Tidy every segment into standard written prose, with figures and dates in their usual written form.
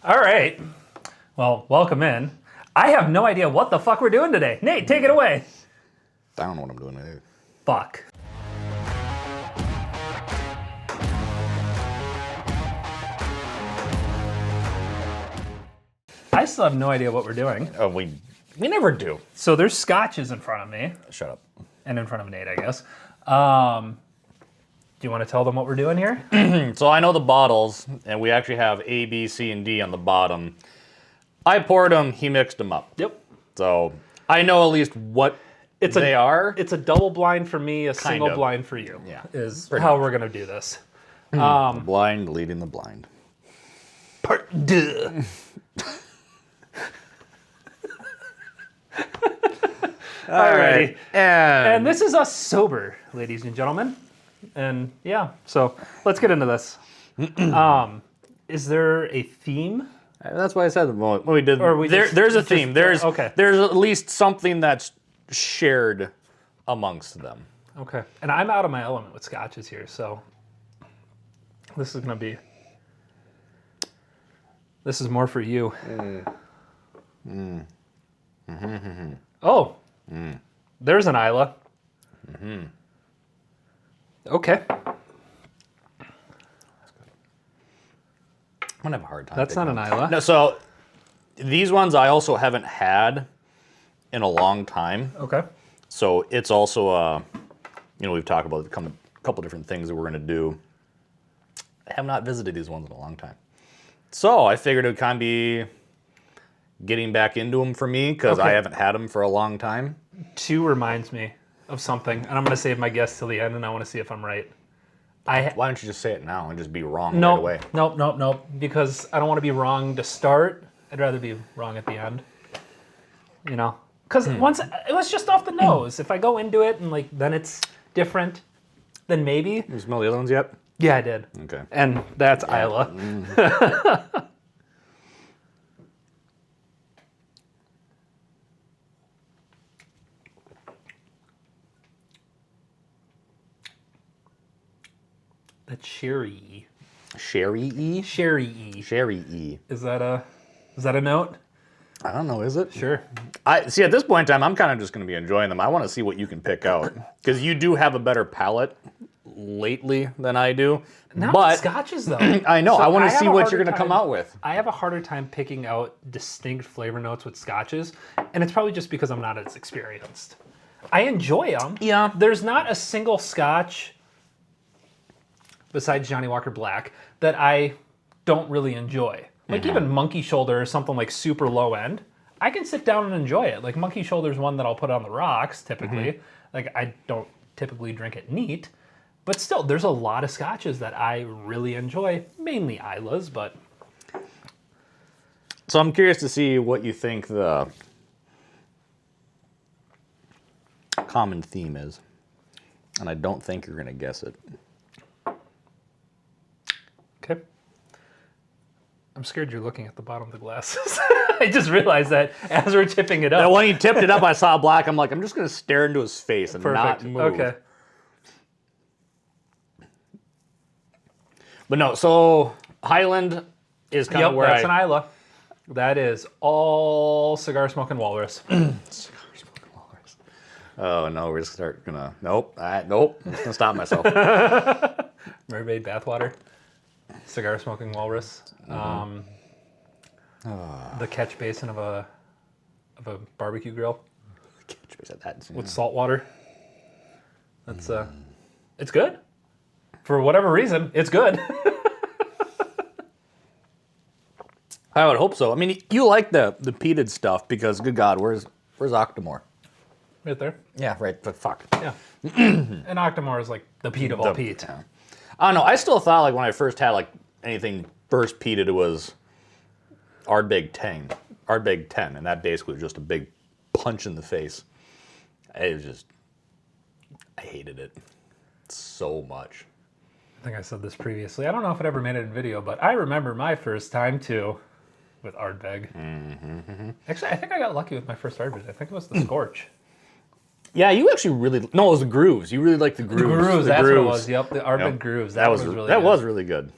All right. Well, welcome in. I have no idea what the fuck we're doing today. Nate, take it away. I don't know what I'm doing today. Fuck. I still have no idea what we're doing. Oh, we never do. So there's scotches in front of me. Shut up. And in front of Nate, I guess. Do you want to tell them what we're doing here? So I know the bottles, and we actually have A, B, C, and D on the bottom. I poured them, he mixed them up. Yep. So I know at least what they are. It's a double blind for me, a single of. blind for you. Yeah, is pretty how much. we're going to do this. The blind leading the blind. Part deux. Alrighty. And this is us sober, ladies and gentlemen. And yeah, so let's get into this. Is there a theme? That's why I said when we did. Or we there's a theme. There's okay. There's at least something that's shared amongst them. Okay. And I'm out of my element with scotches here, so this is gonna be. This is more for you. Oh, there's an Isla. Okay. I'm gonna have a hard time. That's not an Isla. No, so these ones I also haven't had in a long time. Okay. So it's also, we've talked about a couple different things that we're gonna do. I have not visited these ones in a long time. So I figured it would kind of be getting back into them for me because I haven't had them for a long time. Two reminds me of something, and I'm going to save my guess till the end, and I want to see if I'm right. Why don't you just say it now and just be wrong right away? Nope. Because I don't want to be wrong to start. I'd rather be wrong at the end. You know? Because once it was just off the nose. If I go into it and then it's different, then maybe. You smell the other ones yet? Yeah, I did. Okay. And that's Isla. That's sherry. Sherry-y? Sherry-y. Sherry-y. Is that a note? I don't know, is it? Sure. I see. At this point in time, I'm kind of just going to be enjoying them. I want to see what you can pick out because you do have a better palate lately than I do. Not but scotches though. I know. So I want to have see a what harder you're going to come time- out with. I have a harder time picking out distinct flavor notes with scotches, and it's probably just because I'm not as experienced. I enjoy them. Yeah. There's not a single scotch besides Johnny Walker Black that I don't really enjoy. Like even Monkey Shoulder or something like super low end, I can sit down and enjoy it. Like Monkey Shoulder is one that I'll put on the rocks typically. Like I don't typically drink it neat, but still there's a lot of scotches that I really enjoy, mainly Islas, but So I'm curious to see what you think the common theme is, and I don't think you're going to guess it. okay. I'm scared you're looking at the bottom of the glasses. I just realized that as we're tipping it And up. when he tipped it up, I saw black. I'm like, I'm just going to stare into his face and Perfect. not move. Okay. But no, so Highland is kind of where that's an Isla. That is all cigar smoking walrus. Oh no, we're just nope. I'm just gonna stop myself. Mermaid bathwater. Cigar smoking walrus. The catch basin of a barbecue grill with salt water. That's it's good. For whatever reason, it's good. I would hope so. I mean, you like the peated stuff because, good God, where's Octomore? Right there. Yeah, right. But fuck. Yeah. And Octomore is like the peat of all peat. Yeah. I don't know. I still thought when I first had anything first peated, it was Ardbeg 10, and that basically was just a big punch in the face. It was just, I hated it so much. I think I said this previously. I don't know if it ever made it in video, but I remember my first time too with Ardbeg. Actually, I think I got lucky with my first Ardbeg. I think it was the Scorch. Yeah, you actually really... No, it was the grooves. You really liked the grooves. The grooves, that's what it was. Yep, the Ardbeg grooves. That was really good. was really good.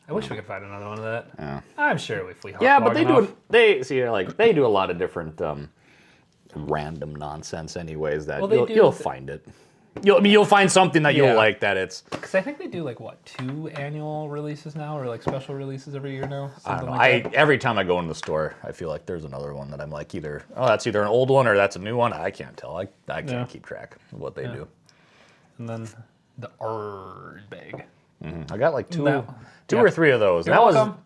I wish we could find another one of that. Yeah. I'm sure if we hunt Yeah, but long they enough. they do a lot of different random nonsense anyways that Well, you'll find it. You'll find something that Yeah. you'll like that it's. Because I think they do like what 2 annual releases now, or like special releases every year now. I don't Something know. like that. Every time I go into the store, I feel like there's another one that I'm like that's either an old one or that's a new one. I can't tell. I can't Yeah. keep track of what they do. And then the Ardbeg. I got like two Yeah. or three of those. You're That was. welcome.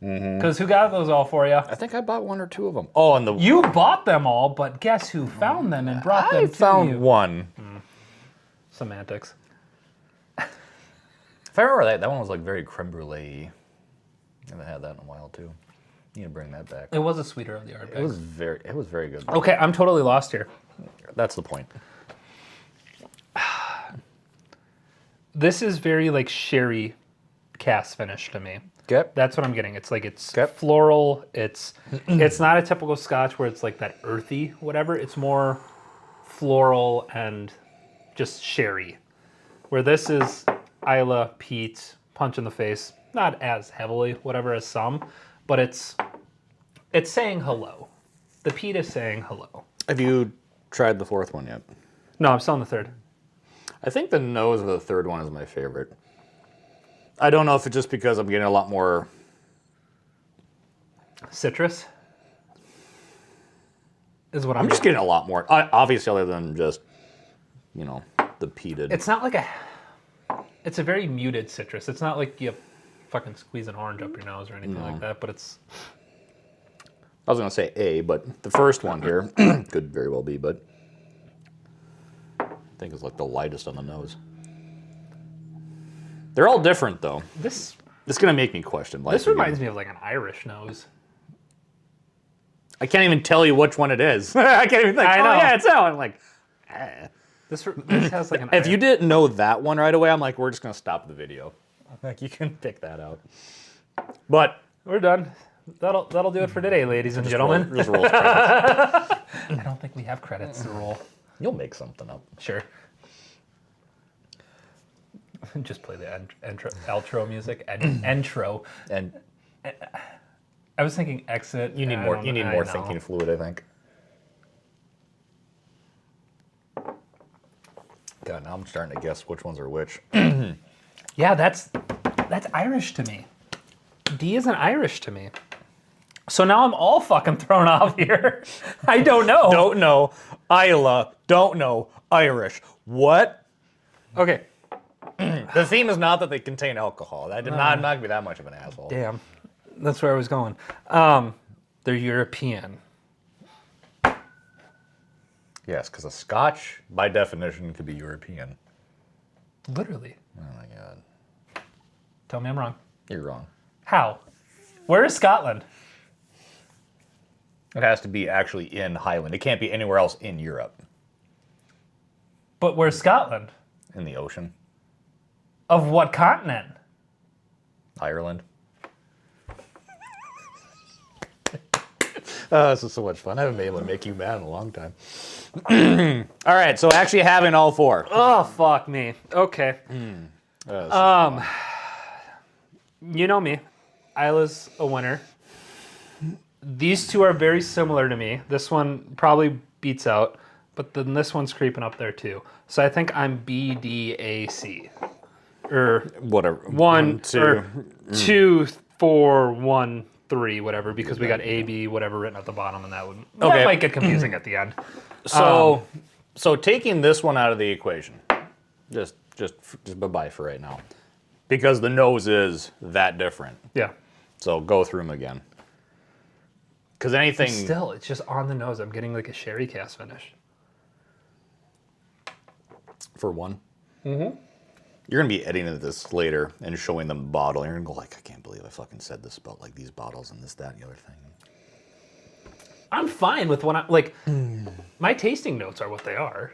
Because who got those all for you? I think I bought 1 or 2 of them. Oh, and You bought them all, but guess who found them and brought them I to found you? one. Semantics. If I remember that one was like very creme brulee. I haven't had that in a while too. You need to bring that back. It was a sweeter of the Ardbeg. It was very good. Okay, I'm totally lost here. That's the point. This is very like sherry cast finish to me. Okay. That's what I'm getting. It's like it's Okay. floral. It's not a typical Scotch where it's like that earthy whatever. It's more floral and just sherry. Where this is Isla, peat, punch in the face. Not as heavily whatever as some, but it's saying hello. The peat is saying hello. Have you tried the 4th one yet? No, I'm still on the 3rd. I think the nose of the 3rd one is my favorite. I don't know if it's just because I'm getting a lot more. Citrus is what I'm just getting a lot more. Obviously, other than just, the peated. It's not like it's a very muted citrus. It's not like you fucking squeeze an orange up your nose or anything like that, but it's. I was going to say A, but the first one here could very well be, but I think it's like the lightest on the nose. They're all different, though. This It's going to make me question life. this reminds me of like an Irish nose. I can't even tell you which one it is. I can't even think. I know. Oh, yeah, it's that one. I'm like, This has like an. if you didn't know that one right away, I'm like, we're just going to stop the video. Like, you can pick that out. But We're done. That'll do it for today, ladies and gentlemen. just roll credits. I don't think we have credits to roll. You'll make something up. Sure. Just play the outro music. Intro. And I was thinking exit. you need I more. don't You need know. I more know. thinking fluid, I think. God, now I'm starting to guess which ones are which. Yeah, that's Irish to me. D isn't Irish to me. So now I'm all fucking thrown off here. I don't know. Don't know. Isla. Don't know. Irish. What? Okay. The theme is not that they contain alcohol. That did not make me that much of an asshole. Damn. That's where I was going. They're European. Yes, because a Scotch, by definition, could be European. Literally. Oh my God. Tell me I'm wrong. You're wrong. How? Where is Scotland? It has to be actually in Highland. It can't be anywhere else in Europe. But where's Scotland? In the ocean. Of what continent? Ireland. Oh, this is so much fun. I haven't been able to make you mad in a long time. All right, so actually having all 4. Oh, fuck me. Okay. You know me. Isla's a winner. These two are very similar to me. This one probably beats out, but then this one's creeping up there too. So I think I'm B, D, A, C. Or Whatever. 1, two. or 2, 4, 1, 3, whatever, because we got A, B, whatever written at the bottom, and that Okay. might get confusing at the end. So taking this one out of the equation, just bye-bye for right now, because the nose is that different. Yeah. So go through them again. Because anything... Still, it's just on the nose. I'm getting like a sherry cast finish. For one. Mm-hmm. You're going to be editing this later and showing them the bottle. And you're going to go like, I can't believe I fucking said this about like these bottles and this, that, and the other thing. I'm fine with when I like my tasting notes are what they are.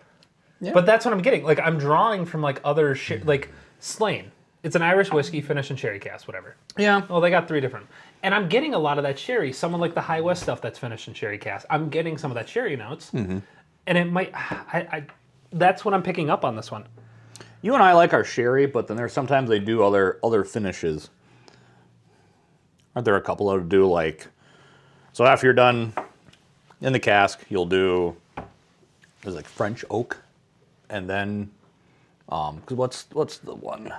Yeah. But that's what I'm getting. Like I'm drawing from like other like Slane. It's an Irish whiskey finished in sherry cask, whatever. Yeah. Well, they got 3 different. And I'm getting a lot of that sherry. Someone like the High West stuff that's finished in sherry cask. I'm getting some of that sherry notes. Mm-hmm. And it might that's what I'm picking up on this one. You and I like our sherry, but then there's sometimes they do other finishes Aren't there a couple that do like, so after you're done in the cask, you'll do, there's like French oak, and then, because what's the one?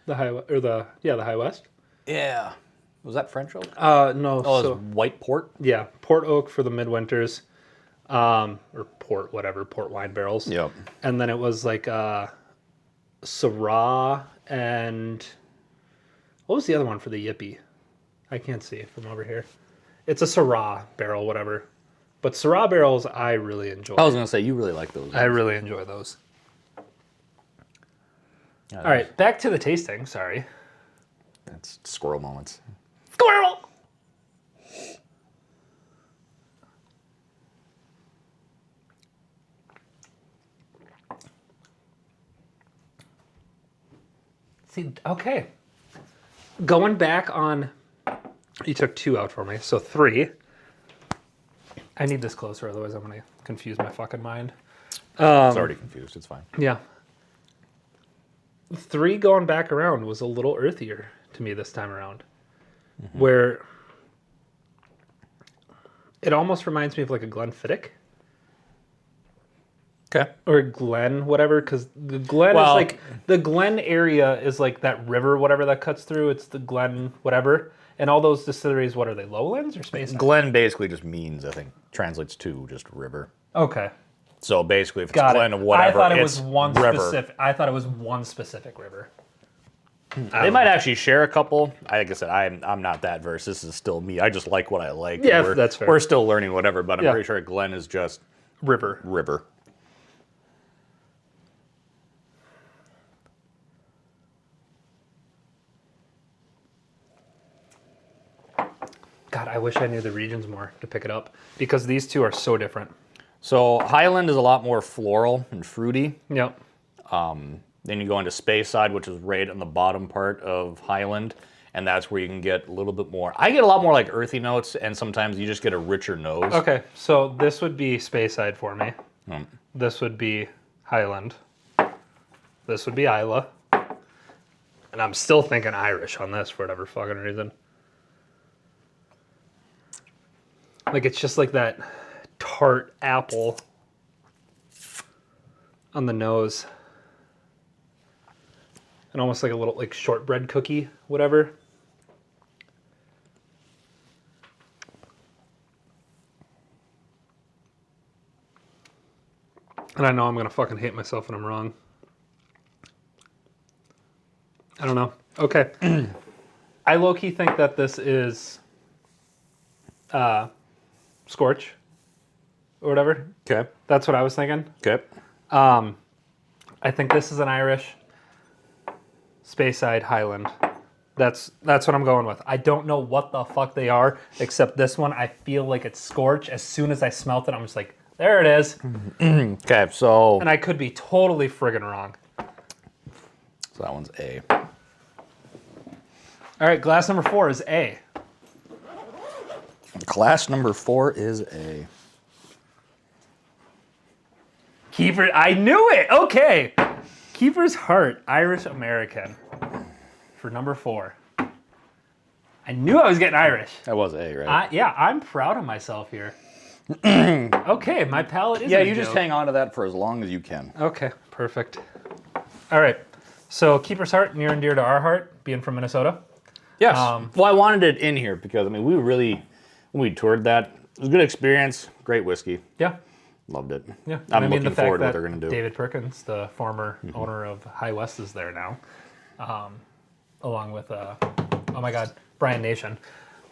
The High West. Yeah. Was that French oak? No. Oh, So, it was white port? yeah, port oak for the midwinters, or port wine barrels. Yep. And then it was like Syrah and what was the other one for the Yippee? I can't see it from over here. It's a Syrah barrel, whatever. But Syrah barrels, I really enjoy. I was going to say, you really like those. I really enjoy those. Yeah, All right, back to the tasting. Sorry. That's squirrel moments. Squirrel! See, okay. Going back on, you took 2 out for me, so 3. I need this closer, otherwise I'm going to confuse my fucking mind. It's already confused. It's fine. Yeah. 3 going back around was a little earthier to me this time around. Where it almost reminds me of like a Glenfiddich. Okay. Or Glen, whatever, because the Glen is like, the Glen area is like that river, whatever that cuts through. It's the Glen, whatever. And all those distilleries, what are they, lowlands or space? Glen basically just means, I think, translates to just river. Okay. So basically, if it's Got Glen it. of whatever, I thought it it's was one river. specific. I thought it was one specific river. They might actually share a couple. Like I said, I'm not that versed. This is still me. I just like what I like. Yeah, we're, that's fair. We're still learning whatever, but I'm Yeah. pretty sure Glen is just River. river. God, I wish I knew the regions more to pick it up because these two are so different. So Highland is a lot more floral and fruity. Yep. Then you go into Speyside, which is right on the bottom part of Highland, and that's where you can get a little bit more. I get a lot more like earthy notes, and sometimes you just get a richer nose. Okay, so this would be Speyside for me. This would be Highland. This would be Isla. And I'm still thinking Irish on this for whatever fucking reason. Like, it's just like that tart apple on the nose. And almost like a little like shortbread cookie, whatever. And I know I'm gonna fucking hate myself when I'm wrong. I don't know. Okay. I low-key think that this is Scorch or whatever. Okay. That's what I was thinking. Okay. I think this is an Irish Speyside Highland. That's what I'm going with. I don't know what the fuck they are, except this one, I feel like it's Scorch. As soon as I smelt it, I'm just like, there it is. Okay, so... And I could be totally friggin' wrong. So that one's A. All right, glass number 4 is A. Class number 4 is A. Keeper, I knew it. Okay. Keeper's Heart, Irish American for number 4. I knew I was getting Irish. That was A, right? Yeah, I'm proud of myself here. Okay, my palate is Yeah, you just hang on to that for as long as you can. Okay, perfect. All right. So Keeper's Heart, near and dear to our heart, being from Minnesota. Yes. Well, I wanted it in here because, I mean, we really, when we toured that, it was a good experience. Great whiskey. Yeah. Loved it. Yeah. I'm And I mean, looking the fact forward to what that they're going to do. David Perkins, the former owner of High West, is there now, along with, oh my God, Brian Nation.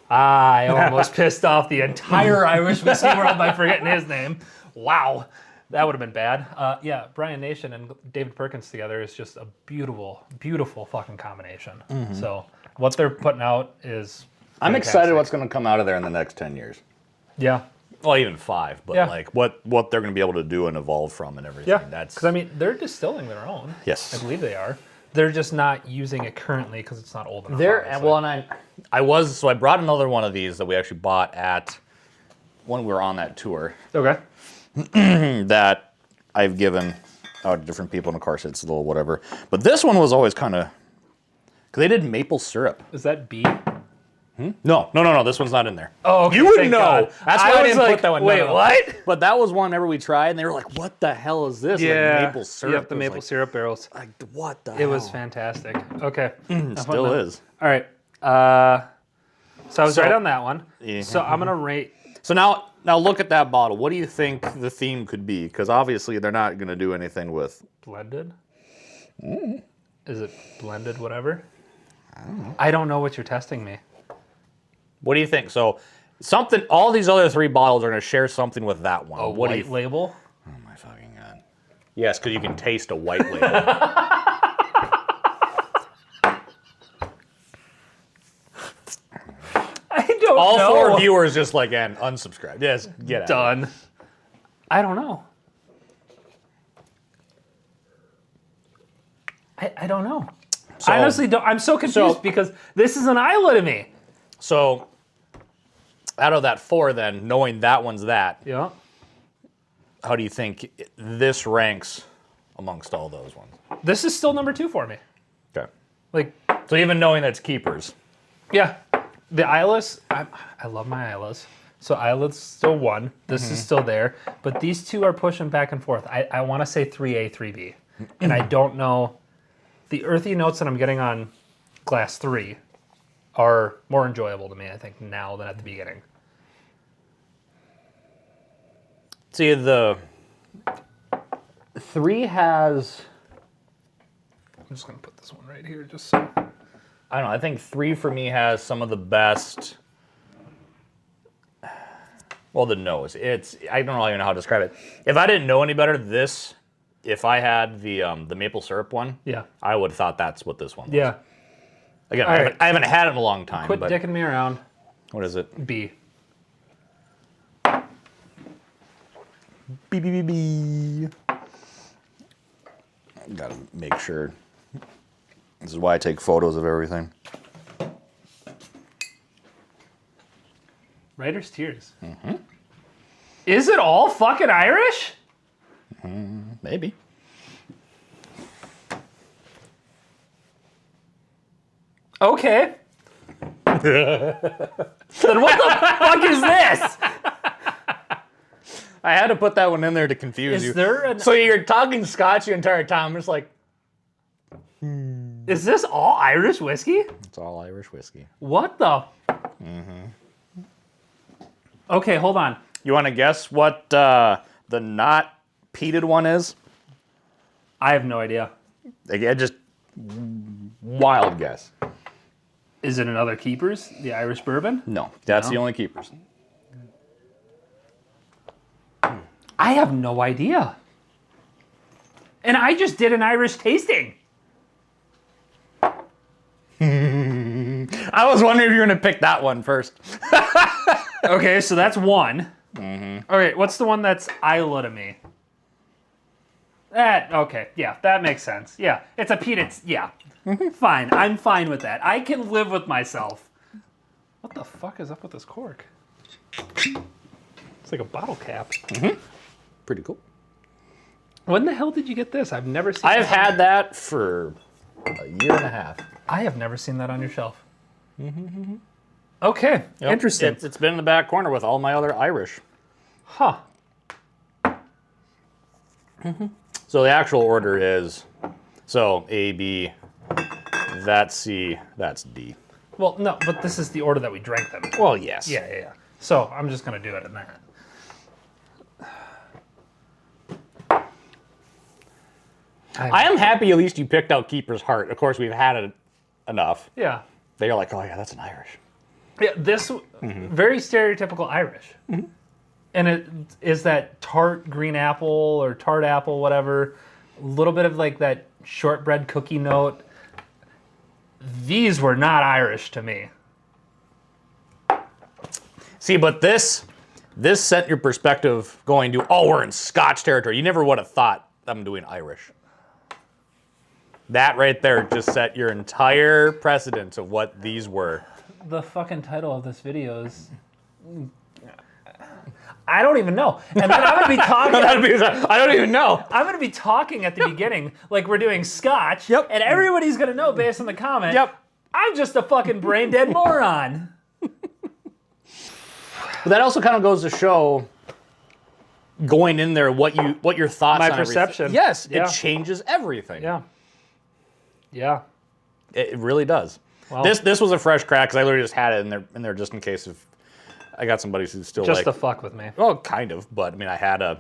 I almost pissed off the entire Irish whiskey world by forgetting his name. Wow. That would have been bad. Yeah, Brian Nation and David Perkins together is just a beautiful, beautiful fucking combination. So what they're putting out is I'm fantastic. excited what's going to come out of there in the next 10 years. Yeah. Well, even 5, but Yeah. like what they're going to be able to do and evolve from and everything. Yeah, That's because I mean, they're distilling their own. Yes. I believe they are. They're just not using it currently because it's not old enough. there. obviously. Well, and I brought another one of these that we actually bought at when we were on that tour Okay. that I've given out to different people, and of course it's a little whatever. But this one was always kind of because they did maple syrup. Is that B? No. This one's not in there. Oh, okay, you would thank know. God. That's why I was didn't like, put that one. Wait, No. what? But that was one. Remember we tried, and they were like, "What the hell is this?" Like maple syrup. Yep, the maple syrup barrels. Like what the? It was fantastic. Okay. Still is. All right. So I was right on that one. Yeah. So I'm gonna rate. So now look at that bottle. What do you think the theme could be? Because obviously they're not going to do anything with Blended? Is it blended whatever? I don't know what you're testing me. What do you think? So something. All these other 3 bottles are going to share something with that one. A What do you white label? Oh my fucking god! Yes, because you can taste a white label. I don't All know. 4 viewers just like and unsubscribe. Yes, get out. Done. I don't know. I don't know. So- I honestly don't. I'm so confused because this is an Isla to me. So out of that 4, then knowing that one's that, Yeah. how do you think this ranks amongst all those ones? This is still number 2 for me. Okay. Like, So even knowing that's keepers. yeah, the Islas. I love my Islas. So Isla's still 1. This is still there, but these 2 are pushing back and forth. I want to say 3A, 3B, and I don't know. The earthy notes that I'm getting on glass 3 are more enjoyable to me, I think, now than at the beginning. See, the 3 has, I'm just gonna put this one right here, just so. I don't know, I think 3 for me has some of the best, well, the nose. I don't really know how to describe it. If I didn't know any better, if I had the maple syrup one, Yeah. I would have thought that's what this one was. Yeah. Again, All right. I haven't had it in a long time. Quit but dicking me around. what is it? B. B. Gotta make sure. This is why I take photos of everything. Writer's tears. Is it all fucking Irish? Maybe. Okay. Then what the fuck is this? I had to put that one in there to confuse you. Is there an? So you're talking Scotch the entire time. I'm just like, Is this all Irish whiskey? it's all Irish whiskey. What the? Okay, hold on. You want to guess what the not peated one is? I have no idea. Again, just wild guess. Is it another Keepers? The Irish bourbon? No, that's No? the only keepers. I have no idea. And I just did an Irish tasting. I was wondering if you were going to pick that one first. Okay, so that's 1. Okay, what's the one that's Isla to me? Okay, yeah, that makes sense. Yeah, it's a peat. Yeah, fine. I'm fine with that. I can live with myself. What the fuck is up with this cork? It's like a bottle cap. Pretty cool. When the hell did you get this? I've never seen. I've had that for a year and a half. I have never seen that on your shelf. Okay, Yep. interesting. It's been in the back corner with all my other Irish. Huh. So the actual order is, so A, B, that's C, that's D. Well, no, but this is the order that we drank them. Well, yes. Yeah. So I'm just gonna do it in that. I am happy at least you picked out Keeper's Heart. Of course, we've had it enough. Yeah. They're like, oh yeah, that's an Irish. Yeah, this very stereotypical Irish, and it is that tart green apple or tart apple, whatever. A little bit of like that shortbread cookie note. These were not Irish to me. See, but this set your perspective going to, oh, we're in Scotch territory. You never would have thought I'm doing Irish. That right there just set your entire precedent of what these were. The fucking title of this video is. I don't even know. And then I'm gonna be talking. I don't even know. I'm gonna be talking at the beginning like we're doing Scotch. Yep. And everybody's gonna know based on the comment. Yep. I'm just a fucking brain dead moron. But that also kind of goes to show going in there what your thoughts My on perception. everything. Yes, Yeah. it changes everything. Yeah. Yeah. It really does. Well, This was a fresh crack because I literally just had it in there just in case if I got somebody who's still just like, to fuck with me. well, kind of, but I mean, I had a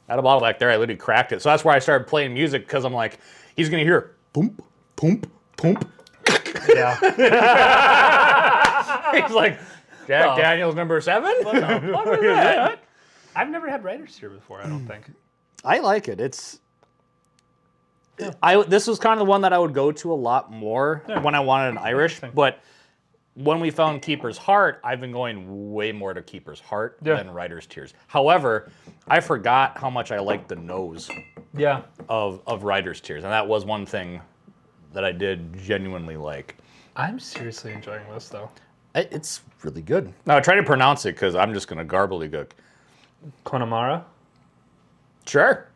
bottle back there. I literally cracked it, so that's why I started playing music because I'm like, he's gonna hear boom, boom, boom. Yeah. He's like, Jack Oh. Daniels number 7. What the fuck is that? I've never had writer's tear before, I don't think. I like it. This was kind of the one that I would go to a lot more when I wanted an Irish, but when we found Keeper's Heart, I've been going way more to Keeper's Heart than Writer's Tears. However, I forgot how much I liked the nose Yeah. of Writer's Tears, and that was one thing that I did genuinely like. I'm seriously enjoying this, though. It's really good. Now, I try to pronounce it because I'm just going to garbledygook. Connemara. Sure.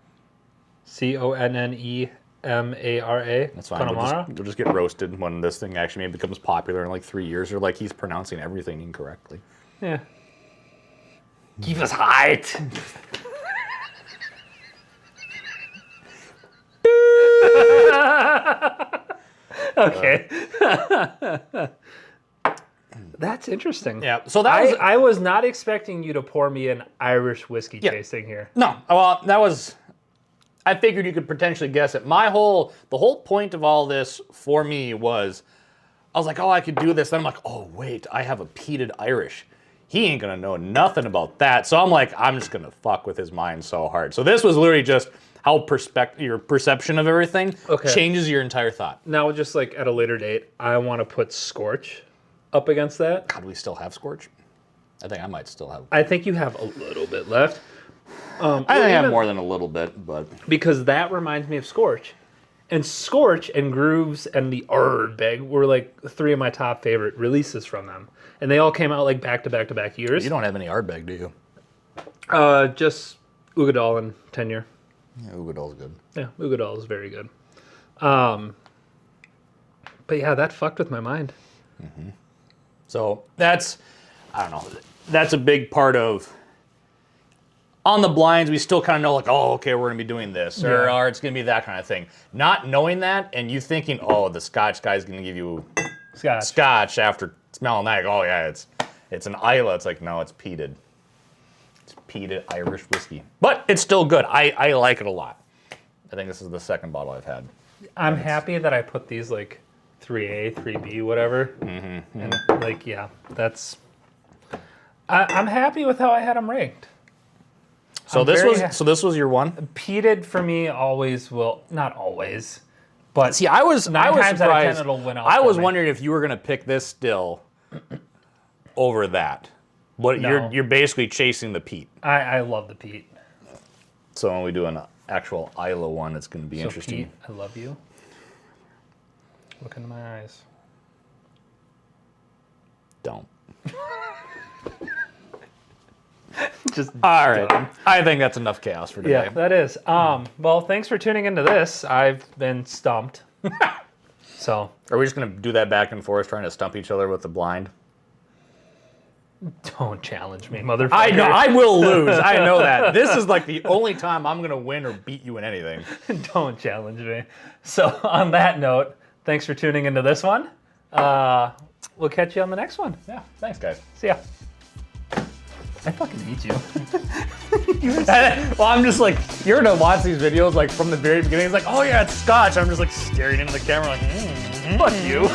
Connemara. That's fine. We'll just get roasted when this thing actually maybe becomes popular in like 3 years, or like he's pronouncing everything incorrectly. Yeah. Give us height. Okay. That's interesting. Yeah. So that was I was not expecting you to pour me an Irish whiskey tasting here. no. Well, that was. I figured you could potentially guess it. The whole point of all this for me was, I was like, oh, I could do this. Then I'm like, oh wait, I have a peated Irish. He ain't gonna know nothing about that. So I'm like, I'm just gonna fuck with his mind so hard. So this was literally just how your perception of everything changes your entire thought. Now, just like at a later date, I want to put Scorch up against that. God, we still have Scorch? I think I might still have. I think you have a little bit left. I think I have more than a little bit, but because that reminds me of Scorch. And Scorch and Grooves and the Ardbeg were like 3 of my top favorite releases from them. And they all came out like back to back to back years. you don't have any Ardbeg, do you? Just Ugadal and Tenure. Yeah, Ugadal's good. Yeah, Ugadal is very good. But yeah, that fucked with my mind. So that's, I don't know, that's a big part of, on the blinds, we still kind of know like, oh, okay, we're going to be doing this, or it's going to be that kind of thing. Not knowing that, and you thinking, oh, the Scotch guy's going to give you Scotch after smelling that. Oh, yeah, it's an Isla. It's like, no, it's peated. It's peated Irish whiskey. But it's still good. I like it a lot. I think this is the second bottle I've had. I'm happy that I put these like 3A, 3B, whatever. And like, yeah, that's... I'm happy with how I had them ranked. So this was your one? Peated for me always will, not always, but See, I was times out of 10 surprised. it'll win out I for was me. wondering if you were going to pick this still over that. But No. you're basically chasing the peat. I love the peat. So when we do an actual Isla one, it's going to be So interesting. Pete, I love you. Look into my eyes. Don't. Just All right. I think that's enough chaos for today. yeah, that is. Well, thanks for tuning into this. I've been stumped. So Are we just going to do that back and forth, trying to stump each other with the blind? don't challenge me, motherfucker. I know. I will lose. I know that. This is like the only time I'm going to win or beat you in anything. Don't challenge me. So on that note, thanks for tuning into this one. We'll catch you on the next one. Yeah. Thanks, guys. See ya. I fucking hate you. Well, I'm just like, you're going to watch these videos like from the very beginning. It's like, oh yeah, it's Scotch. I'm just like staring into the camera like, Fuck you.